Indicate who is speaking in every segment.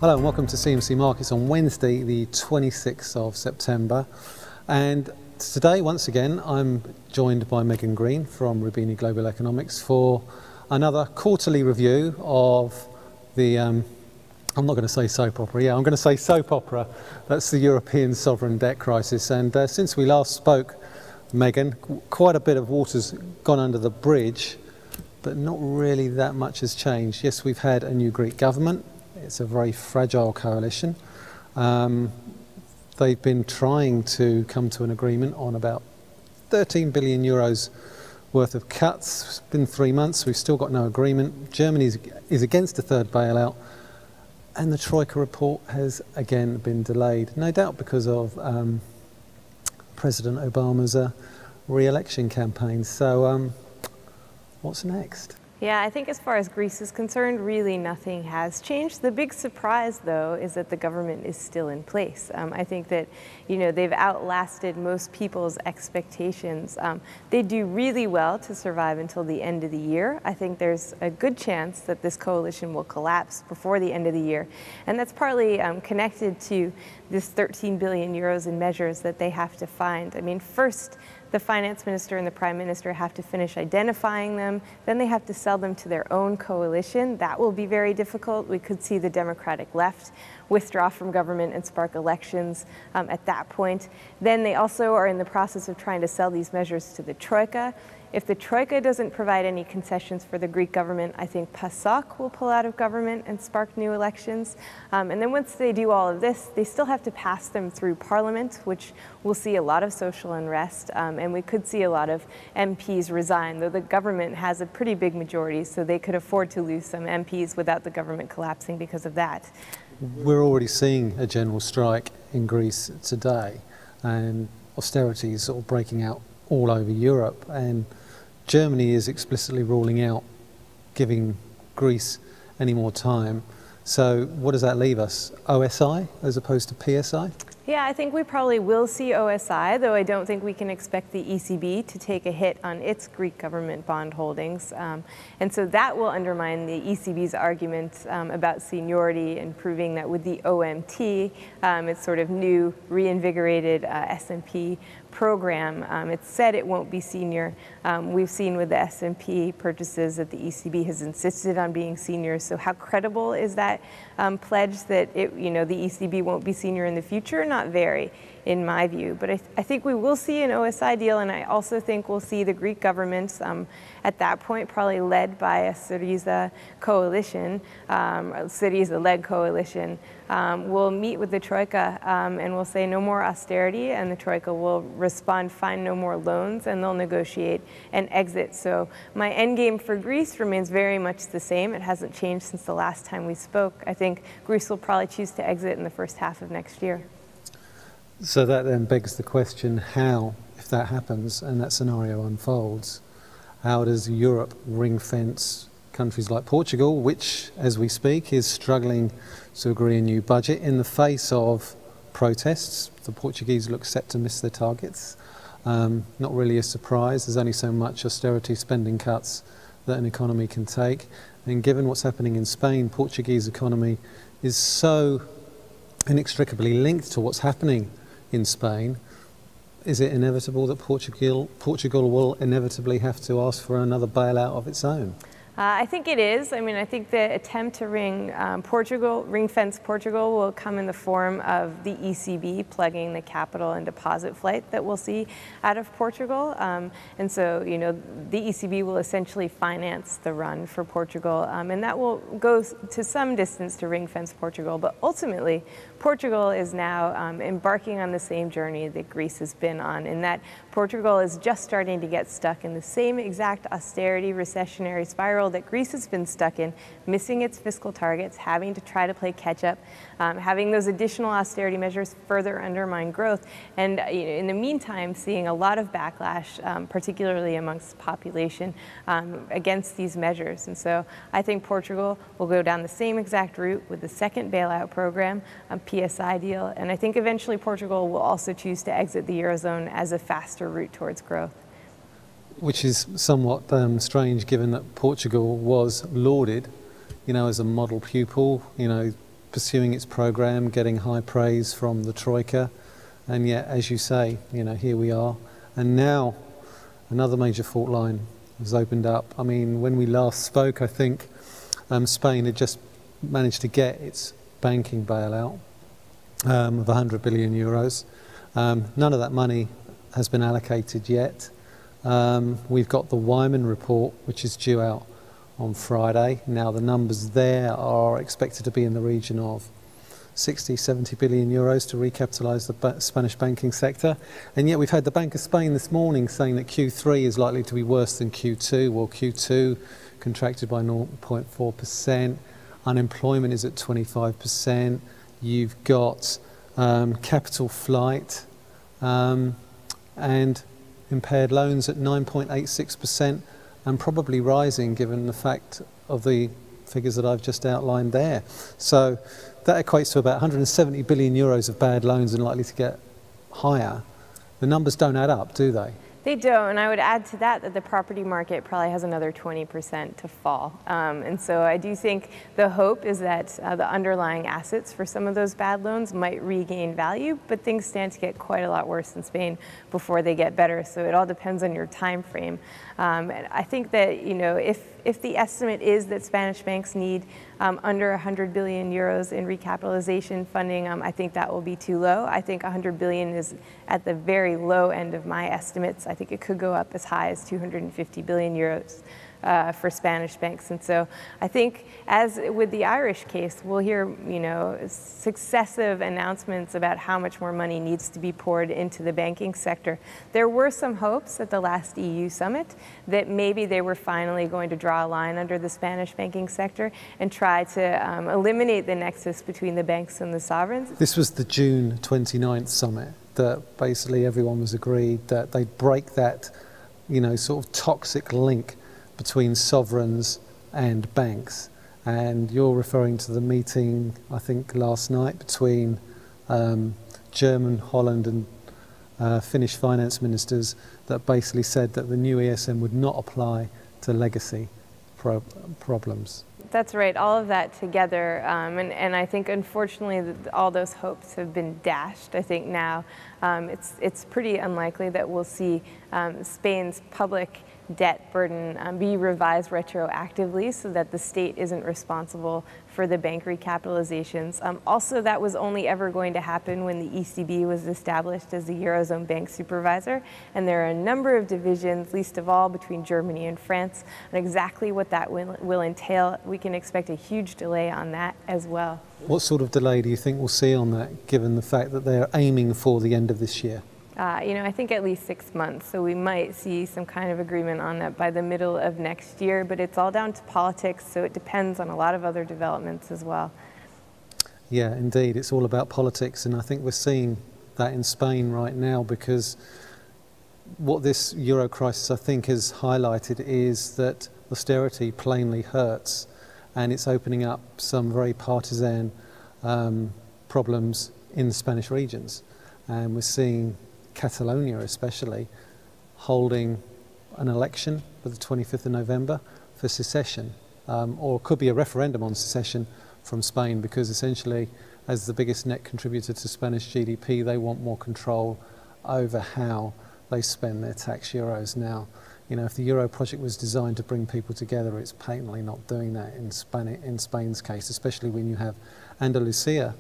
Speaker 1: Hello and welcome to CMC Markets on Wednesday the 26th of September, and today once again I'm joined by Greene from Greene Global Economics for another quarterly review of the I'm not going to say soap opera, I'm going to say soap opera, that's the European sovereign debt crisis. And since we last spoke, Megan, quite a bit of water's gone under the bridge, but not really that much has changed. Yes, we've had a new Greek government. It's a very fragile coalition. They've been trying to come to an agreement on about 13 billion euros worth of cuts. It's been 3 months, we've still got no agreement. Germany is against a third bailout, and the Troika report has again been delayed, no doubt because of President Obama's re-election campaign. So what's next?
Speaker 2: Yeah, I think as far as Greece is concerned, really nothing has changed. The big surprise, though, is that the government is still in place. I think that, they've outlasted most people's expectations. They do really well to survive until the end of the year. I think there's a good chance that this coalition will collapse before the end of the year. And that's partly connected to this 13 billion euros in measures that they have to find. I mean, first, the finance minister and the prime minister have to finish identifying them. Then they have to sell them to their own coalition. That will be very difficult. We could see the Democratic left withdraw from government and spark elections at that point. Then they also are in the process of trying to sell these measures to the Troika. If the Troika doesn't provide any concessions for the Greek government, I think PASOK will pull out of government and spark new elections. And then once they do all of this, they still have to pass them through Parliament, which will see a lot of social unrest, and we could see a lot of MPs resign, though the government has a pretty big majority, so they could afford to lose some MPs without the government collapsing because of that.
Speaker 1: We're already seeing a general strike in Greece today, and austerity is sort of breaking out all over Europe, and Germany is explicitly ruling out giving Greece any more time. So what does that leave us? OSI as opposed to PSI?
Speaker 2: Yeah, I think we probably will see OSI, though I don't think we can expect the ECB to take a hit on its Greek government bond holdings. And so that will undermine the ECB's argument about seniority and proving that with the OMT, its sort of new reinvigorated S&P program, it's said it won't be senior. We've seen with the S&P purchases that the ECB has insisted on being senior. So how credible is that pledge that the ECB won't be senior in the future? Not very, in my view. But I think we will see an OSI deal, and I also think we'll see the Greek government at that point, probably led by a Syriza coalition, Syriza-led coalition, will meet with the Troika and will say no more austerity, and the Troika will respond, find no more loans, and they'll negotiate an exit. So my endgame for Greece remains very much the same. It hasn't changed since the last time we spoke. I think Greece will probably choose to exit in the first half of next year.
Speaker 1: So that then begs the question, how, if that happens and that scenario unfolds, how does Europe ring-fence countries like Portugal, which, as we speak, is struggling to agree a new budget in the face of protests? The Portuguese look set to miss their targets. Not really a surprise. There's only so much austerity spending cuts that an economy can take. And given what's happening in Spain, Portuguese economy is so inextricably linked to what's happening in Spain. Is it inevitable that Portugal will inevitably have to ask for another bailout of its own?
Speaker 2: I think it is. I mean, I think the attempt to ring-fence Portugal will come in the form of the ECB plugging the capital and deposit flight that we'll see out of Portugal. And so, the ECB will essentially finance the run for Portugal, and that will go to some distance to ring-fence Portugal. But ultimately, Portugal is now embarking on the same journey that Greece has been on, in that Portugal is just starting to get stuck in the same exact austerity recessionary spiral that Greece has been stuck in, missing its fiscal targets, having to try to play catch up, having those additional austerity measures further undermine growth, and in the meantime seeing a lot of backlash, particularly amongst the population, against these measures. And so I think Portugal will go down the same exact route with the second bailout program, PSI deal, and I think eventually Portugal will also choose to exit the Eurozone as a faster route towards growth.
Speaker 1: Which is somewhat strange, given that Portugal was lauded, as a model pupil, pursuing its program, getting high praise from the Troika, and yet, as you say, here we are. And now another major fault line has opened up. I mean, when we last spoke, I think Spain had just managed to get its banking bailout of 100 billion euros. None of that money has been allocated yet. We've got the Wyman report, which is due out on Friday. Now the numbers there are expected to be in the region of 60, 70 billion euros to recapitalise the Spanish banking sector. And yet we've had the Bank of Spain this morning saying that Q3 is likely to be worse than Q2. Well, Q2 contracted by 0.4%. Unemployment is at 25%. You've got capital flight and impaired loans at 9.86%, and probably rising given the fact of the figures that I've just outlined there. So that equates to about 170 billion euros of bad loans and likely to get higher. The numbers don't add up, do they?
Speaker 2: They don't, and I would add to that the property market probably has another 20% to fall. And so I do think the hope is that the underlying assets for some of those bad loans might regain value, but things stand to get quite a lot worse in Spain before they get better. So it all depends on your time frame. And I think that, if the estimate is that Spanish banks need under 100 billion euros in recapitalization funding, I think that will be too low. I think 100 billion is at the very low end of my estimates. I think it could go up as high as 250 billion euros. For Spanish banks. And so I think, as with the Irish case, we'll hear, successive announcements about how much more money needs to be poured into the banking sector. There were some hopes at the last EU summit that maybe they were finally going to draw a line under the Spanish banking sector and try to eliminate the nexus between the banks and the sovereigns.
Speaker 1: This was the June 29th summit that basically everyone was agreed that they'd break that, sort of toxic link between sovereigns and banks. And you're referring to the meeting, I think, last night between German, Holland and Finnish finance ministers that basically said that the new ESM would not apply to legacy problems.
Speaker 2: That's right, all of that together, and I think unfortunately all those hopes have been dashed. I think now it's pretty unlikely that we'll see Spain's public debt burden be revised retroactively so that the state isn't responsible for the bank recapitalizations. Also, that was only ever going to happen when the ECB was established as the Eurozone bank supervisor, and there are a number of divisions, least of all between Germany and France, and exactly what that will entail. We can expect a huge delay on that as well.
Speaker 1: What sort of delay do you think we'll see on that, given the fact that they're aiming for the end of this year?
Speaker 2: I think at least 6 months, so we might see some kind of agreement on that by the middle of next year, but it's all down to politics, so it depends on a lot of other developments as well.
Speaker 1: Yeah, indeed, it's all about politics, and I think we're seeing that in Spain right now, because what this Euro crisis, I think, has highlighted is that austerity plainly hurts, and it's opening up some very partisan problems in the Spanish regions. And we're seeing Catalonia especially holding an election for the 25th of November for secession, or it could be a referendum on secession from Spain, because essentially, as the biggest net contributor to Spanish GDP, they want more control over how they spend their tax euros. Now, if the Euro project was designed to bring people together, it's patently not doing that in Spain's case, especially when you have Andalusia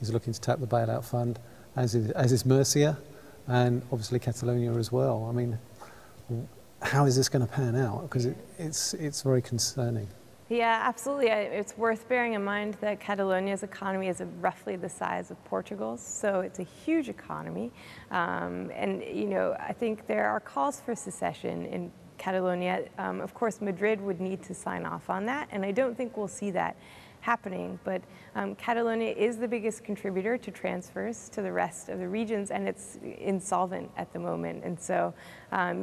Speaker 1: is looking to tap the bailout fund, as is Murcia, and obviously Catalonia as well. I mean, how is this going to pan out? Because it's very concerning.
Speaker 2: Yeah, absolutely. It's worth bearing in mind that Catalonia's economy is roughly the size of Portugal's, so it's a huge economy. And, I think there are calls for secession in Catalonia. Of course, Madrid would need to sign off on that, and I don't think we'll see that happening, but Catalonia is the biggest contributor to transfers to the rest of the regions, and it's insolvent at the moment. And so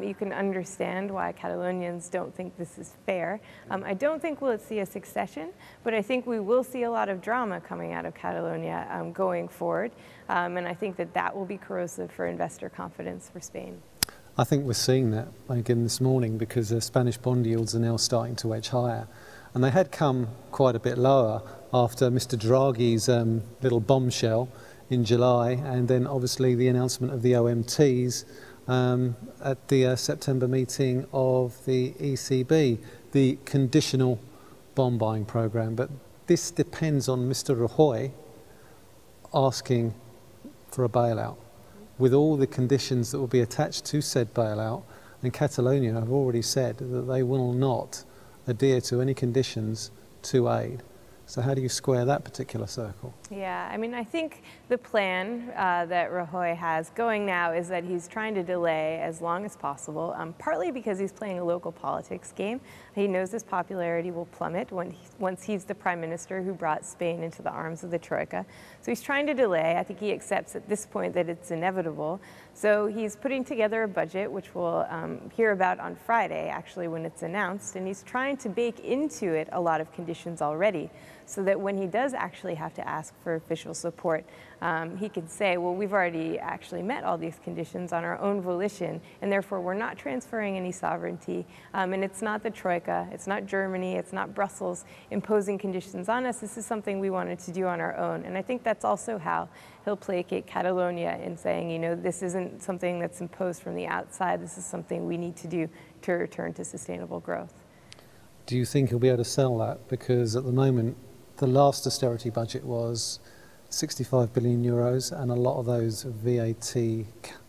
Speaker 2: you can understand why Catalonians don't think this is fair. I don't think we'll see a succession, but I think we will see a lot of drama coming out of Catalonia going forward, and I think that will be corrosive for investor confidence for Spain.
Speaker 1: I think we're seeing that again this morning, because the Spanish bond yields are now starting to edge higher. And they had come quite a bit lower after Mr. Draghi's little bombshell in July, and then obviously the announcement of the OMTs at the September meeting of the ECB, the conditional bond buying program. But this depends on Mr. Rajoy asking for a bailout, with all the conditions that will be attached to said bailout, and Catalonia have already said that they will not adhere to any conditions to aid. So how do you square that particular circle?
Speaker 2: Yeah, I mean, I think the plan that Rajoy has going now is that he's trying to delay as long as possible, partly because he's playing a local politics game. He knows his popularity will plummet once he's the prime minister who brought Spain into the arms of the Troika. So he's trying to delay. I think he accepts at this point that it's inevitable. So he's putting together a budget, which we'll hear about on Friday, actually, when it's announced. And he's trying to bake into it a lot of conditions already, so that when he does actually have to ask for official support, he can say, well, we've already actually met all these conditions on our own volition, and therefore we're not transferring any sovereignty. And it's not the Troika, it's not Germany, it's not Brussels imposing conditions on us. This is something we wanted to do on our own. And I think that's also how he'll placate Catalonia in saying, you know, this isn't something that's imposed from the outside, this is something we need to do to return to sustainable growth.
Speaker 1: Do you think he'll be able to sell that? Because at the moment, the last austerity budget was 65 billion euros, and a lot of those VAT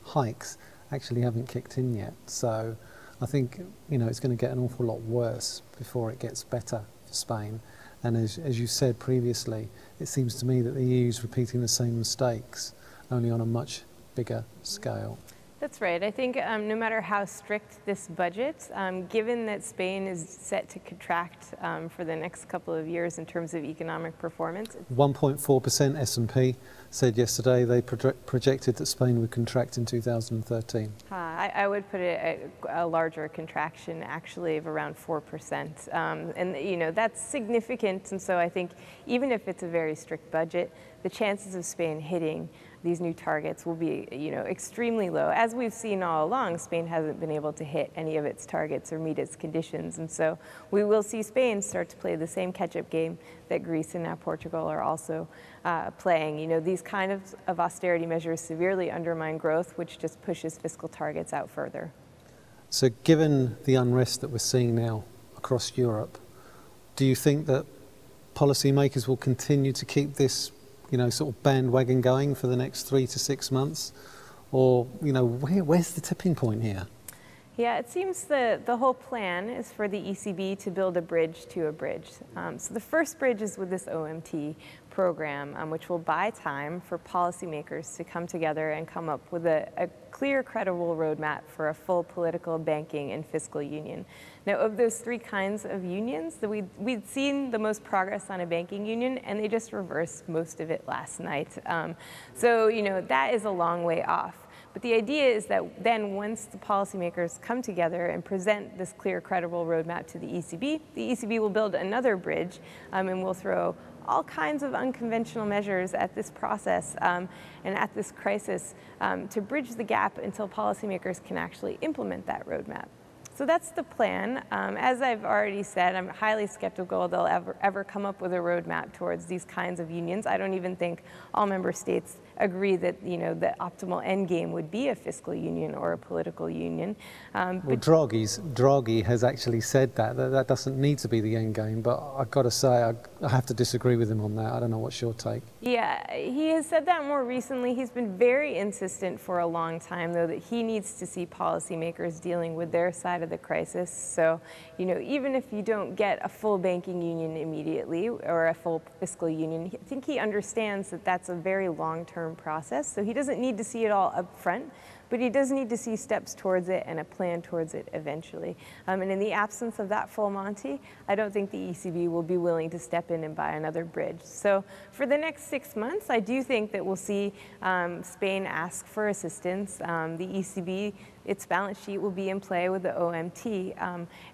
Speaker 1: hikes actually haven't kicked in yet. So I think, you know, it's going to get an awful lot worse before it gets better for Spain. And as you said previously, it seems to me that the EU is repeating the same mistakes, only on a much bigger scale.
Speaker 2: That's right. I think no matter how strict this budget, given that Spain is set to contract for the next couple of years in terms of economic performance.
Speaker 1: 1.4% S&P said yesterday they projected that Spain would contract in 2013.
Speaker 2: I would put it a larger contraction, actually, of around 4%. And, you know, that's significant. And so I think even if it's a very strict budget, the chances of Spain hitting these new targets will be, you know, extremely low. As we've seen all along, Spain hasn't been able to hit any of its targets or meet its conditions. And so we will see Spain start to play the same catch-up game that Greece and now Portugal are also playing. You know, these kind of austerity measures severely undermine growth, which just pushes fiscal targets out further.
Speaker 1: So given the unrest that we're seeing now across Europe, do you think that policymakers will continue to keep this, you know, sort of bandwagon going for the next 3 to 6 months? Or, you know, where's the tipping point here?
Speaker 2: Yeah, it seems the whole plan is for the ECB to build a bridge to a bridge. So the first bridge is with this OMT program, which will buy time for policymakers to come together and come up with a clear, credible roadmap for a full political, banking, and fiscal union. Now, of those three kinds of unions, we'd seen the most progress on a banking union, and they just reversed most of it last night. So, you know, that is a long way off. But the idea is that then once the policymakers come together and present this clear, credible roadmap to the ECB will build another bridge, and will throw all kinds of unconventional measures at this process and at this crisis to bridge the gap until policymakers can actually implement that roadmap. So that's the plan. As I've already said, I'm highly skeptical they'll ever come up with a roadmap towards these kinds of unions. I don't even think all member states agree that, you know, the optimal endgame would be a fiscal union or a political union.
Speaker 1: Well, Draghi has actually said that doesn't need to be the endgame, but I've got to say I have to disagree with him on that. I don't know what's your take.
Speaker 2: Yeah, he has said that more recently. He's been very insistent for a long time, though, that he needs to see policymakers dealing with their side of the crisis. So, you know, even if you don't get a full banking union immediately or a full fiscal union, I think he understands that that's a very long-term process. So he doesn't need to see it all up front, but he does need to see steps towards it and a plan towards it eventually. And in the absence of that full Monty, I don't think the ECB will be willing to step in and buy another bridge. So for the next 6 months, I do think that we'll see Spain ask for assistance. The ECB, its balance sheet will be in play with the OMT,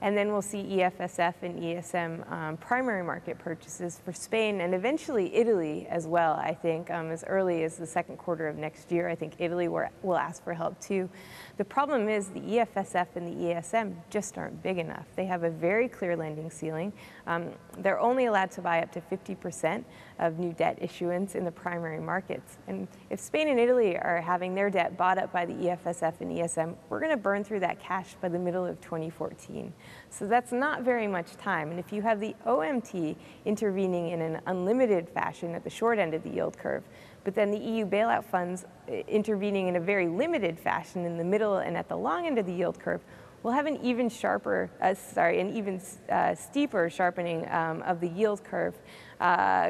Speaker 2: and then we'll see EFSF and ESM primary market purchases for Spain and eventually Italy as well, I think, as early as the second quarter of next year. I think Italy will ask for help too. The problem is the EFSF and the ESM just aren't big enough. They have a very clear lending ceiling. They're only allowed to buy up to 50% of new debt issuance in the primary markets. And if Spain and Italy are having their debt bought up by the EFSF and ESM, we're going to burn through that cash by the middle of 2014. So that's not very much time. And if you have the OMT intervening in an unlimited fashion at the short end of the yield curve, but then the EU bailout funds intervening in a very limited fashion in the middle and at the long end of the yield curve, we'll have an even steeper sharpening of the yield curve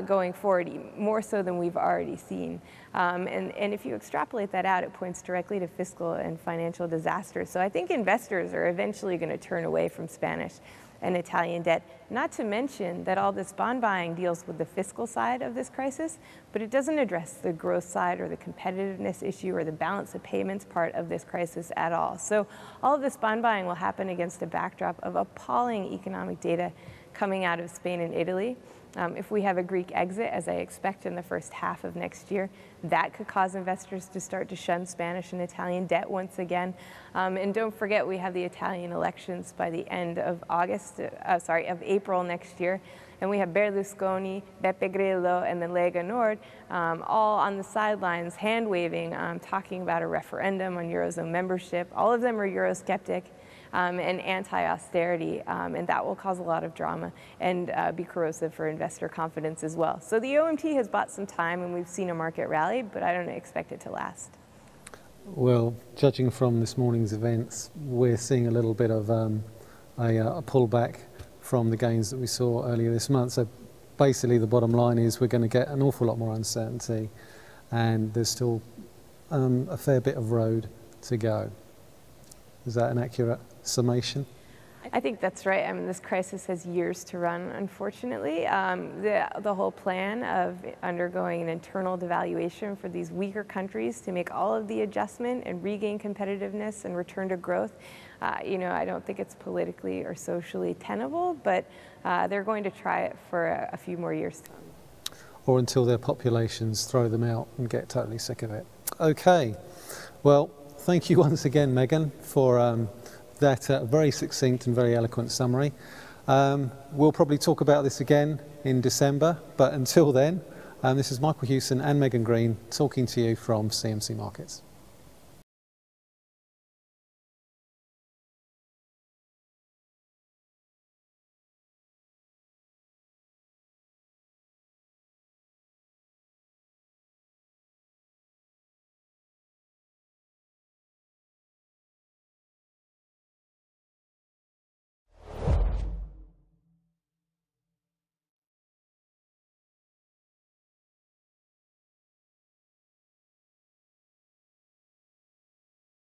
Speaker 2: going forward, more so than we've already seen. And if you extrapolate that out, it points directly to fiscal and financial disaster. So I think investors are eventually going to turn away from Spanish and Italian debt, not to mention that all this bond buying deals with the fiscal side of this crisis, but it doesn't address the growth side or the competitiveness issue or the balance of payments part of this crisis at all. So all of this bond buying will happen against a backdrop of appalling economic data coming out of Spain and Italy. If we have a Greek exit, as I expect in the first half of next year, that could cause investors to start to shun Spanish and Italian debt once again. And don't forget, we have the Italian elections by the end of April next year. And we have Berlusconi, Beppe Grillo, and the Lega Nord all on the sidelines, hand-waving, talking about a referendum on Eurozone membership. All of them are Eurosceptic and anti-austerity, and that will cause a lot of drama and be corrosive for investor confidence as well. So the OMT has bought some time, and we've seen a market rally, but I don't expect it to last.
Speaker 1: Well, judging from this morning's events, we're seeing a little bit of a pullback from the gains that we saw earlier this month. So basically the bottom line is we're going to get an awful lot more uncertainty, and there's still a fair bit of road to go. Is that an accurate summation?
Speaker 2: I think that's right. I mean, this crisis has years to run, unfortunately. The whole plan of undergoing an internal devaluation for these weaker countries to make all of the adjustment and regain competitiveness and return to growth, I don't think it's politically or socially tenable, but they're going to try it for a few more years to come.
Speaker 1: Or until their populations throw them out and get totally sick of it. Okay. Well, thank you once again, Megan, for that very succinct and very eloquent summary. We'll probably talk about this again in December, but until then, this is Michael Hewson and Megan Greene talking to you from CMC Markets.